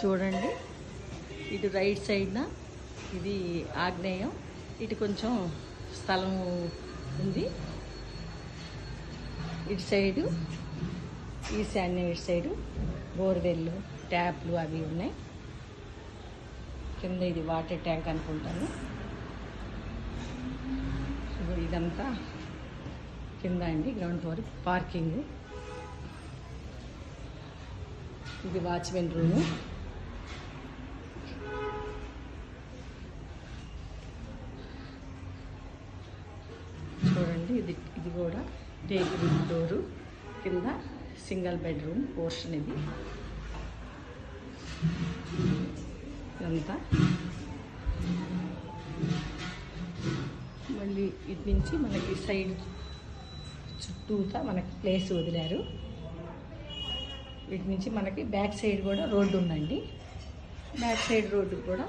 చూడండి, ఇటు రైట్ సైడ్న ఇది ఆగ్నేయం, ఇటు కొంచెం స్థలం ఉంది. ఇటు సైడు ఈశాన్యం, ఇటు సైడు బోర్వెల్లు, ట్యాప్లు అవి ఉన్నాయి. కింద ఇది వాటర్ ట్యాంక్ అనుకుంటాను. ఇదంతా కింద అండి, గ్రౌండ్ ఫ్లోర్ పార్కింగ్. ఇది వాచ్మెన్ రూము. చూడండి, ఇది కూడా టేబుల్ డోరు. కింద సింగిల్ బెడ్రూమ్ పోర్షన్ ఇది. ఇదంతా మళ్ళీ ఇటు నుంచి మనకి సైడ్ చుట్టూతా మనకి ప్లేస్ వదిలారు. వీటి నుంచి మనకి బ్యాక్ సైడ్ కూడా రోడ్డు ఉందండి. బ్యాక్ సైడ్ రోడ్డు కూడా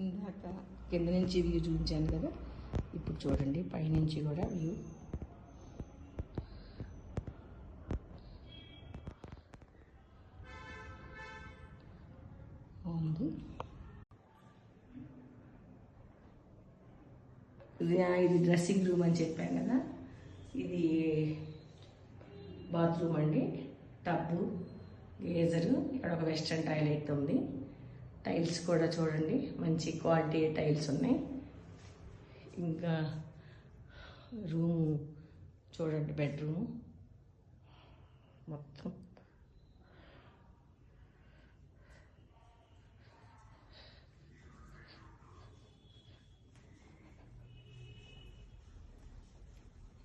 ఇందాక కింద నుంచి వ్యూ చూపించాను కదా, ఇప్పుడు చూడండి పైనుంచి కూడా వ్యూ. ఉంది ఇది డ్రెస్సింగ్ రూమ్ అని చెప్పాను కదా, ఇది బాత్రూమ్ అండి. టబ్బు, గేజరు, ఇక్కడ ఒక వెస్ట్రన్ టాయిలెట్ ఉంది. టైల్స్ కూడా చూడండి మంచి క్వాలిటీ టైల్స్ ఉన్నాయి. ఇంకా రూము చూడండి, బెడ్రూము మొత్తం.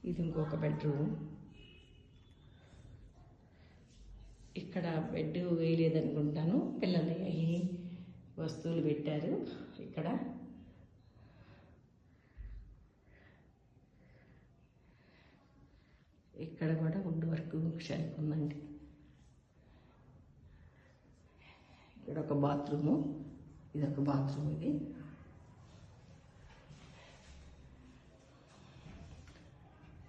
ఇది ఇంకొక బెడ్రూమ్. ఇక్కడ బెడ్ వేయలేదనుకుంటాను, పిల్లలు అవి వస్తువులు పెట్టారు ఇక్కడ. ఇక్కడ కూడా వుడ్ వర్క్ షెల్ఫ్ ఉందండి. ఇక్కడ ఒక బాత్రూము, ఇదొక బాత్రూమ్. ఇది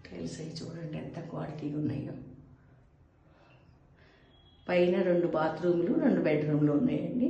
టైల్స్ అవి చూడండి ఎంత క్వాలిటీగా ఉన్నాయో. పైన 2 బాత్రూములు 2 బెడ్రూమ్లు ఉన్నాయండి.